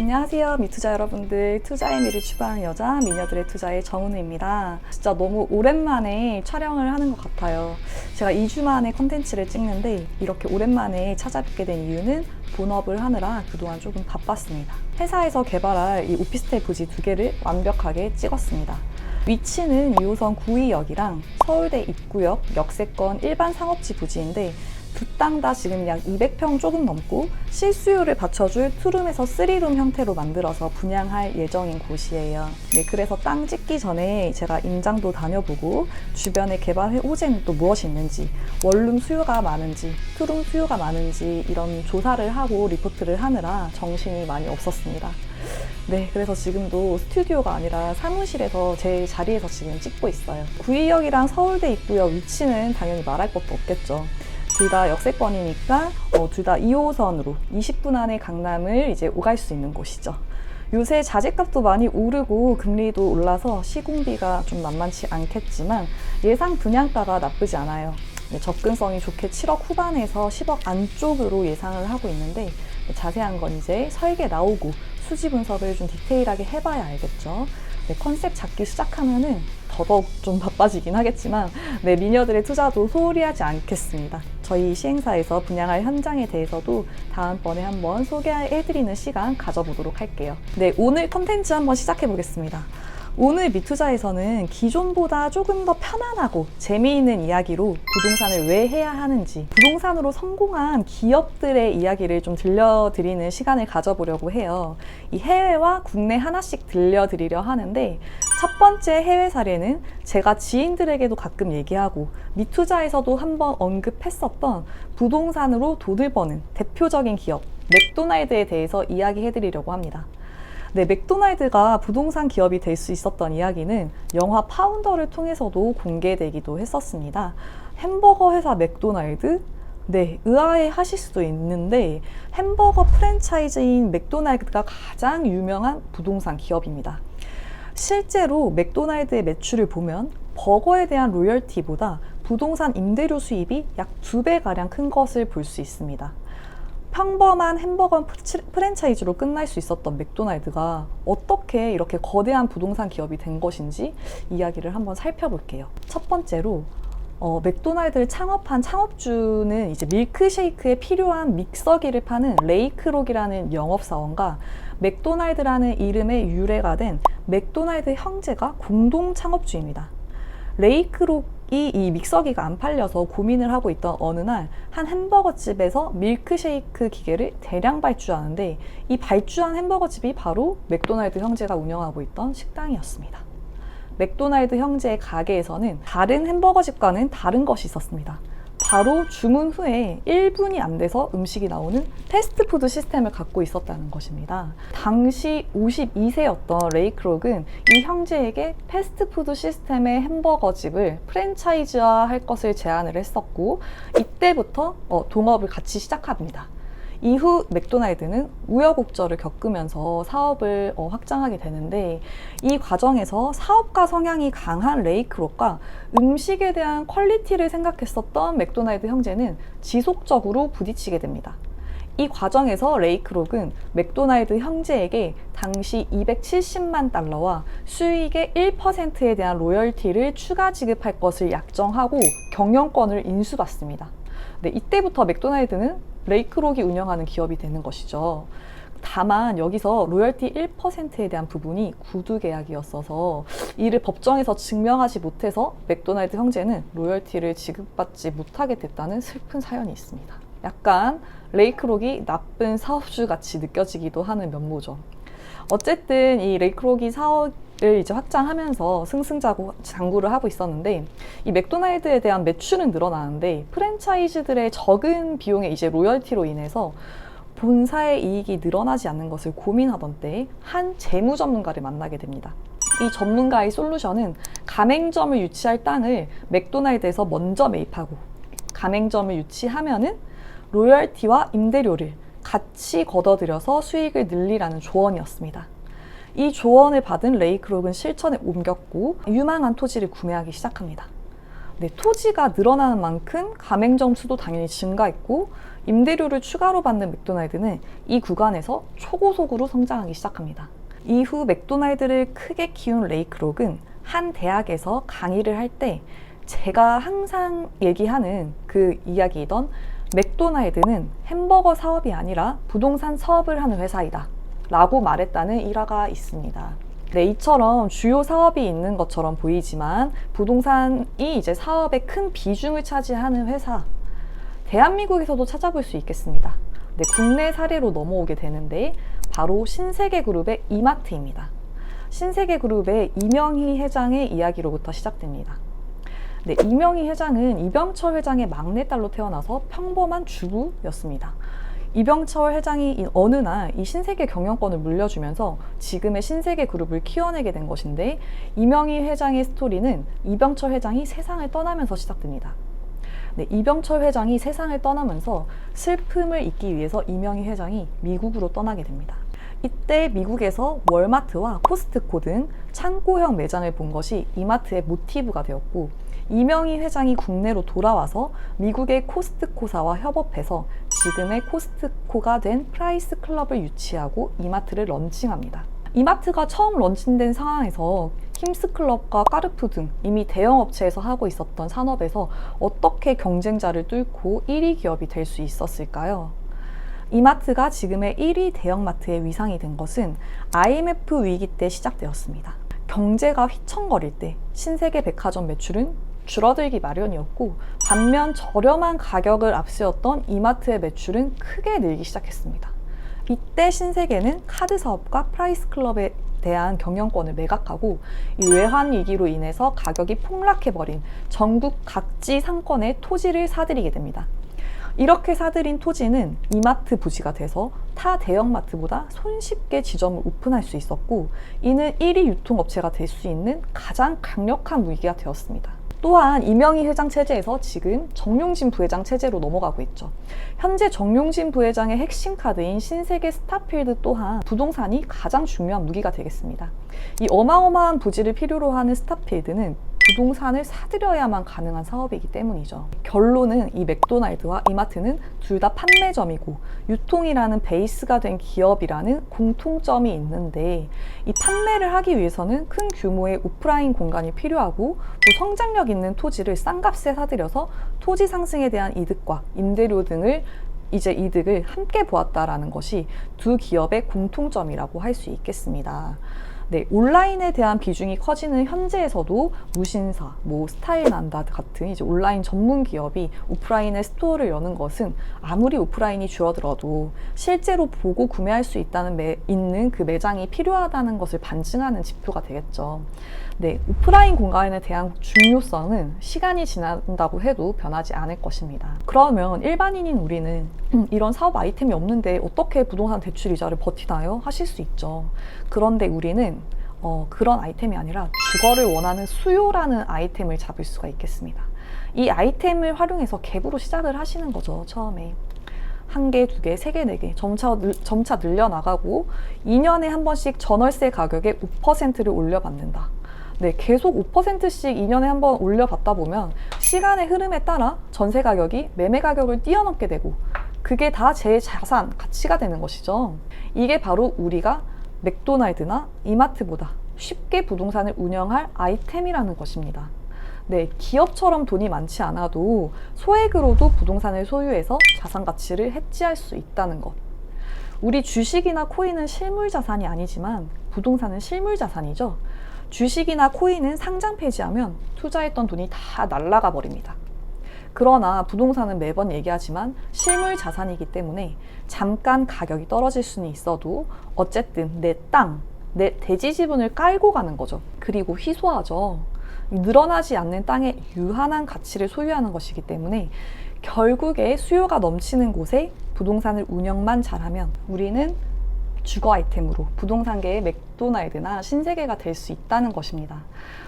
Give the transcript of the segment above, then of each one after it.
안녕하세요, 미투자 여러분들. 투자의 미를 추구하는 여자, 미녀들의 투자의 정은우입니다. 진짜 너무 오랜만에 촬영을 하는 것 같아요. 제가 2주 만에 컨텐츠를 찍는데 이렇게 오랜만에 찾아뵙게 된 이유는 본업을 하느라 그동안 조금 바빴습니다. 회사에서 개발할 이 오피스텔 부지 2개를 완벽하게 찍었습니다. 위치는 2호선 구의역이랑 서울대 입구역 역세권 일반 상업지 부지인데 두 땅 다 지금 약 200평 조금 넘고 실수요를 받쳐줄 투룸에서 3룸 형태로 만들어서 분양할 예정인 곳이에요. 네, 그래서 땅 찍기 전에 제가 임장도 다녀보고 주변에 개발 호재는 또 무엇이 있는지, 원룸 수요가 많은지, 투룸 수요가 많은지 이런 조사를 하고 리포트를 하느라 정신이 많이 없었습니다. 네, 그래서 지금도 스튜디오가 아니라 사무실에서 제 자리에서 지금 찍고 있어요. 구의역이랑 서울대 입구역 위치는 당연히 말할 것도 없겠죠. 둘 다 역세권이니까 둘 다 2호선으로 20분 안에 강남을 이제 오갈 수 있는 곳이죠. 요새 자재값도 많이 오르고 금리도 올라서 시공비가 좀 만만치 않겠지만 예상 분양가가 나쁘지 않아요. 접근성이 좋게 7억 후반에서 10억 안쪽으로 예상을 하고 있는데 자세한 건 이제 설계 나오고 수지 분석을 좀 디테일하게 해봐야 알겠죠. 컨셉 잡기 시작하면은 더더욱 좀 바빠지긴 하겠지만 미녀들의 투자도 소홀히 하지 않겠습니다. 저희 시행사에서 분양할 현장에 대해서도 다음번에 한번 소개해드리는 시간 가져보도록 할게요. 네, 오늘 컨텐츠 한번 시작해 보겠습니다. 오늘 미투자에서는 기존보다 조금 더 편안하고 재미있는 이야기로 부동산을 왜 해야 하는지, 부동산으로 성공한 기업들의 이야기를 좀 들려드리는 시간을 가져보려고 해요. 이 해외와 국내 하나씩 들려드리려 하는데 첫 번째 해외 사례는 제가 지인들에게도 가끔 얘기하고 미투자에서도 한번 언급했었던 부동산으로 돈을 버는 대표적인 기업 맥도날드에 대해서 이야기해드리려고 합니다. 네, 맥도날드가 부동산 기업이 될 수 있었던 이야기는 영화 파운더를 통해서도 공개되기도 했었습니다. 햄버거 회사 맥도날드? 네, 의아해 하실 수도 있는데 햄버거 프랜차이즈인 맥도날드가 가장 유명한 부동산 기업입니다. 실제로 맥도날드의 매출을 보면 버거에 대한 로열티보다 부동산 임대료 수입이 약 2배가량 큰 것을 볼 수 있습니다. 평범한 햄버거 프랜차이즈로 끝날 수 있었던 맥도날드가 어떻게 이렇게 거대한 부동산 기업이 된 것인지 이야기를 한번 살펴볼게요. 첫 번째로 맥도날드를 창업한 창업주는 이제 밀크쉐이크에 필요한 믹서기를 파는 레이크록이라는 영업사원과 맥도날드라는 이름의 유래가 된 맥도날드 형제가 공동 창업주입니다. 레이크록이 이 믹서기가 안 팔려서 고민을 하고 있던 어느 날 한 햄버거집에서 밀크쉐이크 기계를 대량 발주하는데 이 발주한 햄버거집이 바로 맥도날드 형제가 운영하고 있던 식당이었습니다. 맥도날드 형제의 가게에서는 다른 햄버거집과는 다른 것이 있었습니다. 바로 주문 후에 1분이 안 돼서 음식이 나오는 패스트푸드 시스템을 갖고 있었다는 것입니다. 당시 52세였던 레이크록은 이 형제에게 패스트푸드 시스템의 햄버거집을 프랜차이즈화할 것을 제안을 했었고 이때부터 동업을 같이 시작합니다. 이후 맥도날드는 우여곡절을 겪으면서 사업을 확장하게 되는데 이 과정에서 사업가 성향이 강한 레이크록과 음식에 대한 퀄리티를 생각했었던 맥도날드 형제는 지속적으로 부딪히게 됩니다. 이 과정에서 레이크록은 맥도날드 형제에게 당시 270만 달러와 수익의 1%에 대한 로열티를 추가 지급할 것을 약정하고 경영권을 인수받습니다. 네, 이때부터 맥도날드는 레이크록이 운영하는 기업이 되는 것이죠. 다만 여기서 로열티 1%에 대한 부분이 구두 계약이었어서 이를 법정에서 증명하지 못해서 맥도날드 형제는 로열티를 지급받지 못하게 됐다는 슬픈 사연이 있습니다. 약간 레이크록이 나쁜 사업주 같이 느껴지기도 하는 면모죠. 어쨌든 이 레이크록이 사업을 이제 확장하면서 승승장구를 하고 있었는데 이 맥도날드에 대한 매출은 늘어나는데 프랜차이즈들의 적은 비용의 이제 로열티로 인해서 본사의 이익이 늘어나지 않는 것을 고민하던 때에 한 재무 전문가를 만나게 됩니다. 이 전문가의 솔루션은 가맹점을 유치할 땅을 맥도날드에서 먼저 매입하고 가맹점을 유치하면은 로열티와 임대료를 같이 걷어들여서 수익을 늘리라는 조언이었습니다. 이 조언을 받은 레이크록은 실천에 옮겼고 유망한 토지를 구매하기 시작합니다. 네, 토지가 늘어나는 만큼 가맹점 수도 당연히 증가했고 임대료를 추가로 받는 맥도날드는 이 구간에서 초고속으로 성장하기 시작합니다. 이후 맥도날드를 크게 키운 레이 크록은 한 대학에서 강의를 할 때 제가 항상 얘기하는 그 이야기이던 맥도날드는 햄버거 사업이 아니라 부동산 사업을 하는 회사이다 라고 말했다는 일화가 있습니다. 네, 이처럼 주요 사업이 있는 것처럼 보이지만 부동산이 이제 사업의 큰 비중을 차지하는 회사, 대한민국에서도 찾아볼 수 있겠습니다. 네, 국내 사례로 넘어오게 되는데 바로 신세계그룹의 이마트입니다. 신세계그룹의 이명희 회장의 이야기로부터 시작됩니다. 네, 이명희 회장은 이병철 회장의 막내딸로 태어나서 평범한 주부였습니다. 이병철 회장이 어느 날 이 신세계 경영권을 물려주면서 지금의 신세계그룹을 키워내게 된 것인데, 이명희 회장의 스토리는 이병철 회장이 세상을 떠나면서 시작됩니다. 네, 이병철 회장이 세상을 떠나면서 슬픔을 잊기 위해서 이명희 회장이 미국으로 떠나게 됩니다. 이때 미국에서 월마트와 코스트코 등 창고형 매장을 본 것이 이마트의 모티브가 되었고, 이명희 회장이 국내로 돌아와서 미국의 코스트코사와 협업해서 지금의 코스트코가 된 프라이스 클럽을 유치하고 이마트를 런칭합니다. 이마트가 처음 런칭된 상황에서 킴스클럽과 까르푸 등 이미 대형 업체에서 하고 있었던 산업에서 어떻게 경쟁자를 뚫고 1위 기업이 될 수 있었을까요? 이마트가 지금의 1위 대형마트의 위상이 된 것은 IMF 위기 때 시작되었습니다. 경제가 휘청거릴 때 신세계 백화점 매출은 줄어들기 마련이었고, 반면 저렴한 가격을 앞세웠던 이마트의 매출은 크게 늘기 시작했습니다. 이때 신세계는 카드 사업과 프라이스 클럽에 대한 경영권을 매각하고, 이 외환 위기로 인해서 가격이 폭락해버린 전국 각지 상권의 토지를 사들이게 됩니다. 이렇게 사들인 토지는 이마트 부지가 돼서 타 대형마트보다 손쉽게 지점을 오픈할 수 있었고, 이는 1위 유통업체가 될 수 있는 가장 강력한 무기가 되었습니다. 또한 이명희 회장 체제에서 지금 정용진 부회장 체제로 넘어가고 있죠. 현재 정용진 부회장의 핵심 카드인 신세계 스타필드 또한 부동산이 가장 중요한 무기가 되겠습니다. 이 어마어마한 부지를 필요로 하는 스타필드는 부동산을 사들여야만 가능한 사업이기 때문이죠. 결론은 이 맥도날드와 이마트는 둘 다 판매점이고 유통이라는 베이스가 된 기업이라는 공통점이 있는데, 이 판매를 하기 위해서는 큰 규모의 오프라인 공간이 필요하고 또 성장력 있는 토지를 싼 값에 사들여서 토지 상승에 대한 이득과 임대료 등을 이득을 함께 보았다라는 것이 두 기업의 공통점이라고 할 수 있겠습니다. 네, 온라인에 대한 비중이 커지는 현재에서도 무신사, 스타일난다 같은 이제 온라인 전문 기업이 오프라인의 스토어를 여는 것은 아무리 오프라인이 줄어들어도 실제로 보고 구매할 수 있는 그 매장이 필요하다는 것을 반증하는 지표가 되겠죠. 네, 오프라인 공간에 대한 중요성은 시간이 지난다고 해도 변하지 않을 것입니다. 그러면 일반인인 우리는 이런 사업 아이템이 없는데 어떻게 부동산 대출 이자를 버티나요? 하실 수 있죠. 그런데 우리는 그런 아이템이 아니라 주거를 원하는 수요라는 아이템을 잡을 수가 있겠습니다. 이 아이템을 활용해서 갭으로 시작을 하시는 거죠. 처음에 1개, 2개, 3개, 4개 점차 늘려나가고 2년에 한 번씩 전월세 가격에 5%를 올려받는다. 네, 계속 5%씩 2년에 한 번 올려받다 보면 시간의 흐름에 따라 전세 가격이 매매 가격을 뛰어넘게 되고, 그게 다 제 자산, 가치가 되는 것이죠. 이게 바로 우리가 맥도날드나 이마트보다 쉽게 부동산을 운영할 아이템이라는 것입니다. 네, 기업처럼 돈이 많지 않아도 소액으로도 부동산을 소유해서 자산 가치를 해지할 수 있다는 것. 우리 주식이나 코인은 실물 자산이 아니지만 부동산은 실물 자산이죠. 주식이나 코인은 상장 폐지하면 투자했던 돈이 다 날아가 버립니다. 그러나 부동산은 매번 얘기하지만 실물 자산이기 때문에 잠깐 가격이 떨어질 수는 있어도 어쨌든 내 땅, 내 대지 지분을 깔고 가는 거죠. 그리고 희소하죠. 늘어나지 않는 땅의 유한한 가치를 소유하는 것이기 때문에 결국에 수요가 넘치는 곳에 부동산을 운영만 잘하면 우리는 주거 아이템으로 부동산계의 맥도날드나 신세계가 될 수 있다는 것입니다.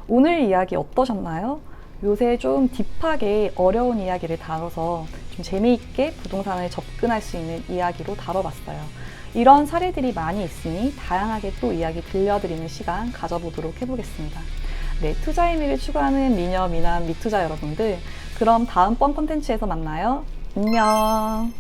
오늘 이야기 어떠셨나요? 요새 좀 딥하게 어려운 이야기를 다뤄서 좀 재미있게 부동산을 접근할 수 있는 이야기로 다뤄봤어요. 이런 사례들이 많이 있으니 다양하게 또 이야기 들려드리는 시간 가져보도록 해보겠습니다. 네, 투자 의미를 추구하는 미녀, 미남, 미투자 여러분들, 그럼 다음번 콘텐츠에서 만나요. 안녕.